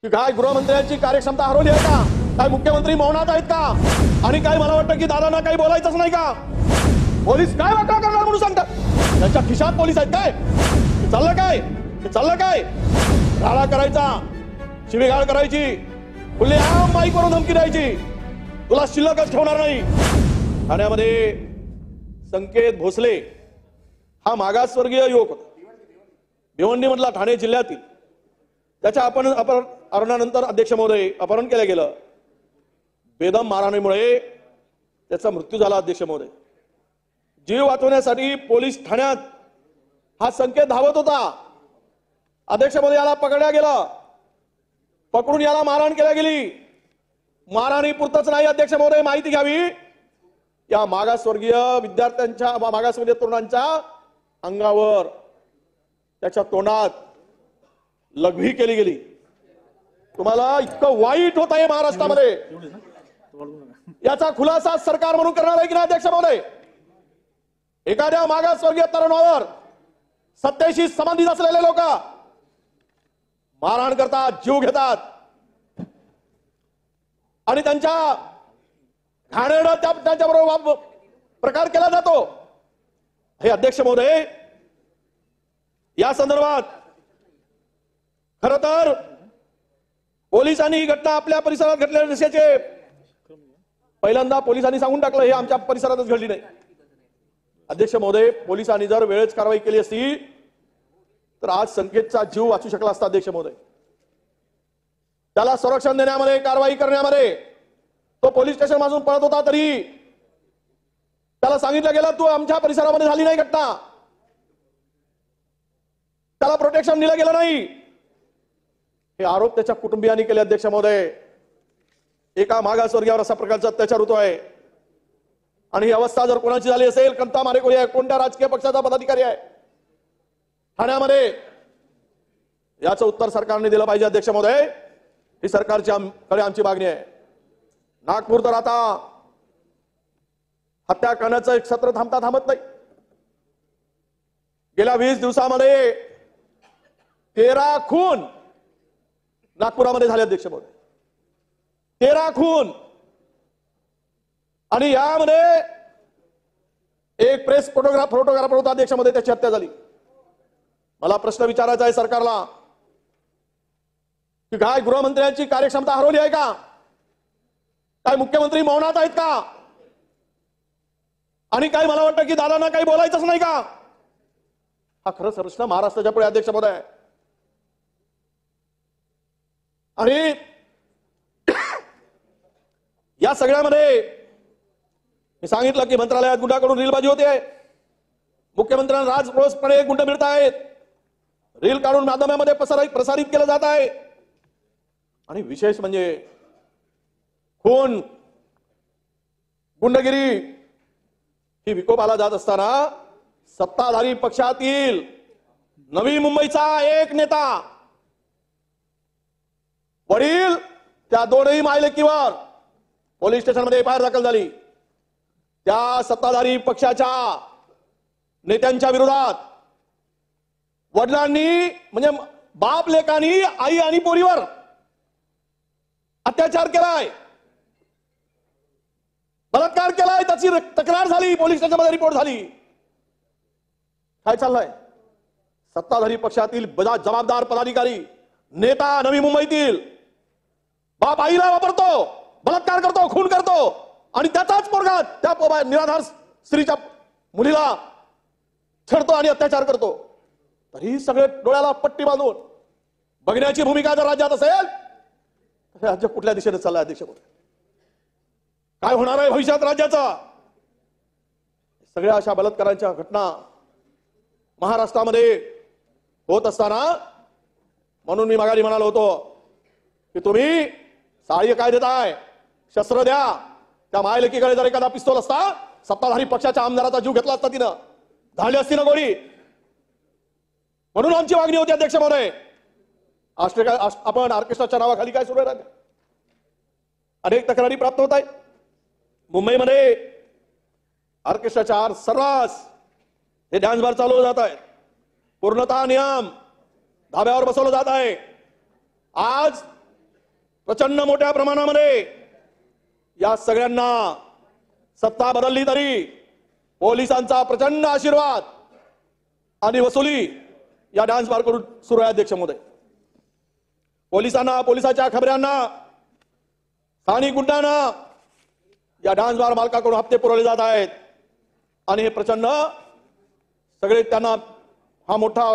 की काय गृहमंत्र्यांची कार्यक्षमता हरवली आहे का? काय मुख्यमंत्री मौनात आहेत का? आणि काय मला वाटतं की दादांना काही बोलायचंच नाही का? पोलीस काय वाटा करणार म्हणून सांगतात? त्यांच्या खिशात पोलीस आहेत काय? चाललं काय? चाललं काय? राडा करायचा, शिवीगाळ करायची, खुलेआम माईकवरून धमकी द्यायची, तुला शिल्लकच ठेवणार नाही. ठाण्यामध्ये संकेत भोसले हा मागासवर्गीय युवक होता, भिवंडी मधला, ठाणे जिल्ह्यातील. त्याच्या अपहरणानंतर अध्यक्ष महोदय अपहरण केलं गेलं. बेदम मारहाणीमुळे त्याचा मृत्यू झाला. अध्यक्ष महोदय, जीव वाचवण्यासाठी पोलीस ठाण्यात हा संकेत धावत होता. अध्यक्ष महोदय, याला पकडल्या गेलं, पकडून याला मारहाण केल्या गेली. मारहाणी पुरतच नाही अध्यक्ष महोदय, माहिती घ्यावी, या मागासवर्गीय विद्यार्थ्यांच्या, मागासवर्गीय तरुणांच्या अंगावर, त्याच्या तोंडात लघवी केली गेली. तुम्हाला इतकं वाईट होत आहे महाराष्ट्रामध्ये, याचा खुलासा सरकार म्हणून करणार आहे की नाही अध्यक्ष महोदय? एखाद्या मागासवर्गीय तरुणावर सत्तेशी संबंधित असलेले लोक मारहाण करतात, जीव घेतात आणि त्यांच्या घाणेरडं त्यांच्याबरोबर प्रकार केला जातो. हे अध्यक्ष महोदय, या संदर्भात खरं तर पोलिसांनी ही घटना आपल्या परिसरात घडलेल्या नसल्याचे पहिल्यांदा पोलिसांनी सांगून टाकलं, हे आमच्या परिसरातच घडली नाही. अध्यक्ष महोदय, पोलिसांनी जर वेळेच कारवाई केली असती तर आज संकेतचा जीव वाचू शकला असता. अध्यक्ष महोदय, त्याला संरक्षण देण्यामध्ये, कारवाई करण्यामध्ये, तो पोलीस स्टेशन पासून पळत होता तरी त्याला सांगितलं गेलं तू आमच्या परिसरामध्ये झाली नाही घटना, त्याला प्रोटेक्शन दिलं गेलं नाही. हे आरोप त्याच्या कुटुंबियांनी केले. अध्यक्ष महोदय, एका मागासवर्गीयावर असा प्रकारचा अत्याचार होतोय आणि ही अवस्था जर कोणाची झाली असेल, कंता मारेकोरी आहे, कोणत्या राजकीय पक्षाचा पदाधिकारी आहे ठाण्यामध्ये, याचं उत्तर सरकारने दिलं पाहिजे. अध्यक्ष महोदय, ही सरकारची आमची मागणी आहे. नागपूर तर आता हत्या करण्याचं एक सत्र थांबत नाही. गेल्या 20 दिवसामध्ये 13 खून नागपुरामध्ये झाले. अध्यक्ष महोदय, 13 खून. आणि यामध्ये एक प्रेस फोटोग्राफर होता अध्यक्ष महोदय, त्याची हत्या झाली. मला प्रश्न विचारायचा आहे सरकारला की काय गृहमंत्र्यांची कार्यक्षमता हरवली आहे का? काय मुख्यमंत्री मौनात आहेत का? आणि काय मला वाटतं की दादांना काही बोलायचंच नाही का? हा खरंच प्रश्न महाराष्ट्राच्या पुढे अध्यक्ष महोदय. आणि या सगळ्यामध्ये मी सांगितलं की मंत्रालयात गुंडाकडून रीलबाजी होते, मुख्यमंत्र्यांना राजरोसपणे गुंड मिळत आहेत, रील काढून माध्यमामध्ये प्रसारित केलं जात आहे. आणि विशेष म्हणजे खून, गुंडगिरी ही विकोपाला जात असताना सत्ताधारी पक्षातील नवी मुंबईचा एक नेता, वडील, त्या दोनही मायलेकीवर पोलीस स्टेशनमध्ये एफआयआर दाखल झाली. त्या सत्ताधारी पक्षाच्या नेत्यांच्या विरोधात वडिलांनी, म्हणजे बाप लेकांनी आई आणि पोरीवर अत्याचार केलाय, बलात्कार केलाय, त्याची तक्रार झाली, पोलीस स्टेशनमध्ये रिपोर्ट झाली. काय चाललंय? सत्ताधारी पक्षातील जबाबदार पदाधिकारी, नेता नवी मुंबईतील बाप आईला वापरतो, बलात्कार करतो, खून करतो आणि त्याचाच पोरगा त्या निराधार स्त्रीच्या मुलीला छेडतो आणि अत्याचार करतो. तरी सगळे डोळ्याला पट्टी बांधून बघण्याची भूमिका जर राज्यात असेल तर राज्य कुठल्या दिशेने चाललंय अध्यक्ष महोदय? काय होणार आहे भविष्यात राज्याचा? सगळ्या अशा बलात्कारांच्या घटना महाराष्ट्रामध्ये होत असताना, म्हणून मी माघारी म्हणालो होतो की तुम्ही साहाय्य काय देताय? शस्त्र द्या. त्या मायलेकीकडे जर एखादा पिस्तूल असता, सत्ताधारी पक्षाच्या आमदाराचा जीव घेतला असता, तिनं झाली असती ना गोळी. म्हणून आमची मागणी होती अध्यक्ष महोदय, आपण ऑर्केस्ट्राच्या नावाखाली काय सुरू आहे? अनेक तक्रारी प्राप्त होत आहेत. मुंबईमध्ये ऑर्केस्ट्राच्या आड सर्रास हे डान्स बार चालवले जात आहेत, पूर्णतः नियम धाब्यावर बसवलं जात आहे. आज प्रचंड मोठ्या प्रमाणामध्ये या सगळ्यांना सत्ता बदलली तरी पोलिसांचा प्रचंड आशीर्वाद आणि वसुली या डान्स बार करून सुरू आहे अध्यक्ष महोदय. पोलिसांना, पोलिसाच्या खबऱ्यांना, स्थानिक गुंडांना या डान्स बार मालकाकडून हप्ते पुरवले जात आहेत आणि हे प्रचंड सगळे त्यांना हा मोठा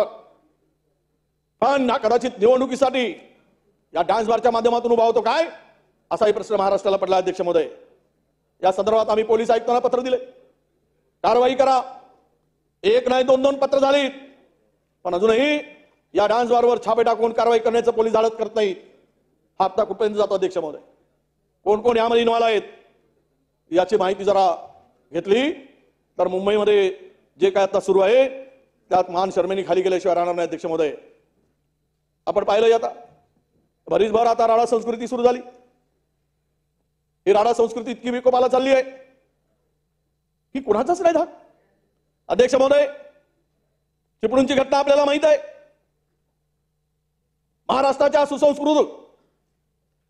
पण कदाचित निवडणुकीसाठी या डान्स बारच्या माध्यमातून उभा होतो काय, असाही प्रश्न महाराष्ट्राला पडला अध्यक्ष महोदय. या संदर्भात आम्ही पोलीस आयुक्तांना पत्र दिले, कारवाई करा. एक नाही दोन पत्र झालीत, पण अजूनही या डान्स बारवर छापे टाकून कारवाई करण्याचं पोलीस धाडस करत नाहीत. हा हप्ता कुठपर्यंत जातो अध्यक्ष महोदय? कोण कोण यामध्ये इन्व्हॉल्व आहेत याची माहिती जरा घेतली तर मुंबईमध्ये जे काय आता सुरू आहे त्यात मान शर्मेनी खाली गेल्याशिवाय राहणार नाही अध्यक्ष महोदय. आपण पाहिलं आता बरीचभर आता राडा संस्कृती सुरू झाली. ही राडा संस्कृती इतकी विकोपाला चालली आहे की कुणाचाच नाही धाक. अध्यक्ष महोदय, चिपळूणची घटना आपल्याला माहित आहे. महाराष्ट्राच्या सुसंस्कृत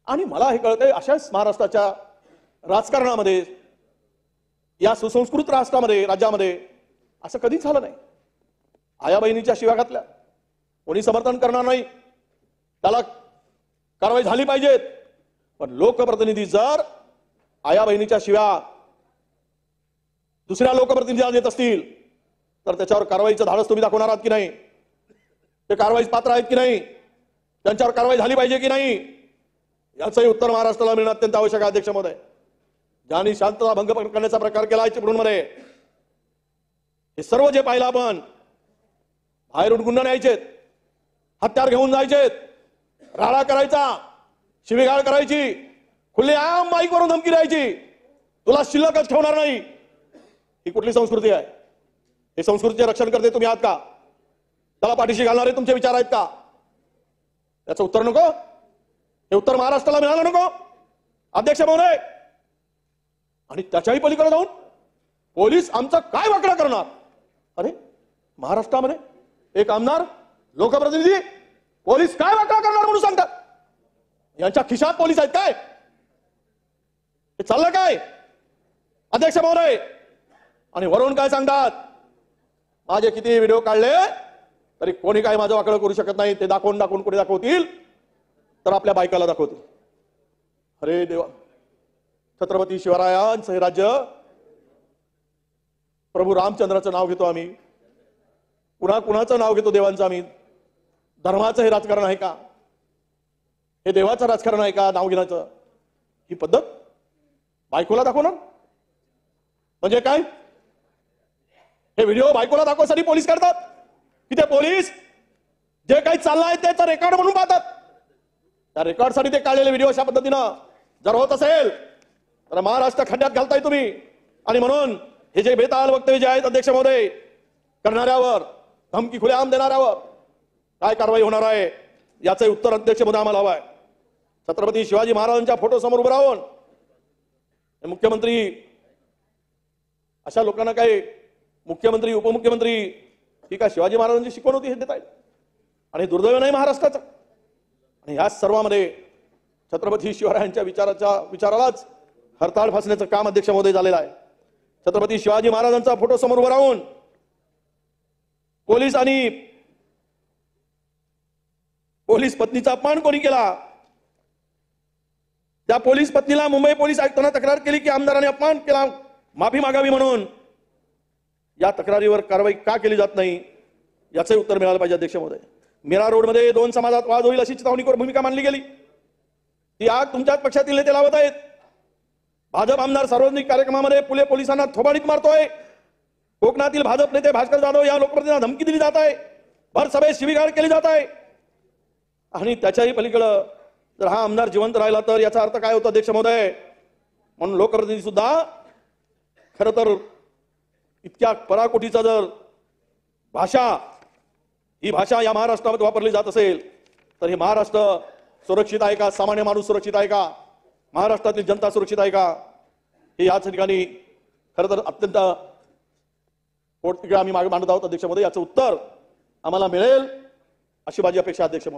आणि मला हे कळतंय अशाच महाराष्ट्राच्या राजकारणामध्ये, या सुसंस्कृत राष्ट्रामध्ये, राज्यामध्ये असं कधीच झालं नाही. आया बहिणीच्या शिव्या घातल्या, कोणी समर्थन करणार नाही, त्याला कारवाई झाली पाहिजेत. पण लोकप्रतिनिधी जर आया बहिणीच्या शिव्या दुसऱ्या लोकप्रतिनिधींना देत असतील तर त्याच्यावर कारवाईचं धाडस तुम्ही दाखवणार आहात की नाही? ते कारवाईस पात्र आहेत की नाही? त्यांच्यावर कारवाई झाली पाहिजे की नाही? याचंही उत्तर महाराष्ट्राला मिळणं अत्यंत आवश्यक आहे अध्यक्ष महोदय. ज्यांनी शांतता भंग करण्याचा प्रकार केला आहे चिपळूणमध्ये, हे सर्व जे पाहिलं आपण, बाहेरून गुंड न्यायचेत, हत्यार घेऊन जायचेत, राडा करायचा, शिवीगाळ करायची, खुलेआम माईकवरून धमकी द्यायची, तुला शिल्लकच ठेवणार नाही. ही कुठली संस्कृती आहे? हे संस्कृतीचे रक्षण करते तुम्ही आहात का? त्याला पाठीशी घालणारे तुमचे विचार आहेत का? त्याचं उत्तर नको? हे उत्तर महाराष्ट्राला मिळालं नको अध्यक्ष महोदय? आणि त्याच्याही पलीकडे जाऊन पोलीस आमचं काय वाकडा करणार? अरे महाराष्ट्रामध्ये एक आमदार, लोकप्रतिनिधी, पोलीस काय वाकडा करणार म्हणून सांगतात. यांच्या खिशात पोलीस आहेत काय? हे चाललं काय अध्यक्ष महोदय? आणि वरून काय सांगतात, माझे किती व्हिडिओ काढले तरी कोणी काय माझं वाकडं करू शकत नाही. ते दाखवून कुठे दाखवतील तर आपल्या बायकाला दाखवतील. अरे देवा, छत्रपती शिवरायांचं हे राज्य, प्रभू रामचंद्राचं नाव घेतो आम्ही, पुन्हा कुणाचं नाव घेतो देवांचं आम्ही. धर्माचं हे राजकारण आहे का? हे देवाचं राजकारण आहे का नाव घेण्याचं? ही पद्धत बायकोला दाखवणार म्हणजे काय? हे व्हिडिओ बायकोला दाखवण्यासाठी पोलीस करतात की ते पोलीस जे काही चाललंय त्याचं रेकॉर्ड म्हणून पाहतात? त्या रेकॉर्डसाठी ते काढलेले व्हिडिओ अशा पद्धतीनं जर होत असेल तर महाराष्ट्र खड्ड्यात घालताय तुम्ही. आणि म्हणून हे जे बेताल वक्तव्य जे आहेत अध्यक्ष महोदय, करणाऱ्यावर, धमकी खुलेआम देणाऱ्यावर काय कारवाई होणार आहे याचे उत्तर अध्यक्ष महोदय आम्हाला हवं आहे. छत्रपती शिवाजी महाराजांच्या फोटो समोर उभं राहून मुख्यमंत्री, अशा लोकांना काय मुख्यमंत्री, उपमुख्यमंत्री ही काय शिवाजी महाराजांची शिकवण होती हे देत आहेत? आणि दुर्दैव नाही महाराष्ट्राचं. आणि ह्या सर्वांमध्ये छत्रपती शिवरायांच्या विचारालाच हरताळ फासण्याचं काम अध्यक्ष महोदय झालेलं आहे. छत्रपती शिवाजी महाराजांचा फोटो समोर उभं राहून पोलीस आणि पोलीस पत्नीचा अपमान कोणी केला? त्या पोलीस पत्नीला मुंबई पोलीस आयुक्तांना तक्रार केली की आमदाराने अपमान केला, माफी मागावी म्हणून. या तक्रारीवर कारवाई का केली जात नाही याचे उत्तर मिळालं पाहिजे अध्यक्ष महोदय. मीरा रोडमध्ये दोन समाजात वाद होईल अशी चिथावणीखोर भूमिका मानली गेली. ती आग तुमच्याच पक्षातील नेते लावत आहेत. भाजप आमदार सार्वजनिक कार्यक्रमामध्ये पोलिसांना थोबाडीत मारतोय. कोकणातील भाजप नेते भास्कर जाधव या लोकप्रतिनिधींना धमकी दिली जात आहे. भर सभेत शिवीगाळ केली जात आहे. आणि त्याच्याही पलीकडे जर हा आमदार जिवंत राहिला तर याचा अर्थ काय होतो अध्यक्ष महोदय? म्हणून लोकप्रतिनिधी सुद्धा खरं तर इतक्या पराकोटीचा जर ही भाषा या महाराष्ट्रामध्ये वापरली जात असेल तर हे महाराष्ट्र सुरक्षित आहे का? सामान्य माणूस सुरक्षित आहे का? महाराष्ट्रातील जनता सुरक्षित आहे का? हे याच ठिकाणी खरं तर अत्यंत आम्ही मागे मांडत आहोत अध्यक्ष महोदय. याचं उत्तर आम्हाला मिळेल अशी माझी अपेक्षा अध्यक्ष महोदय.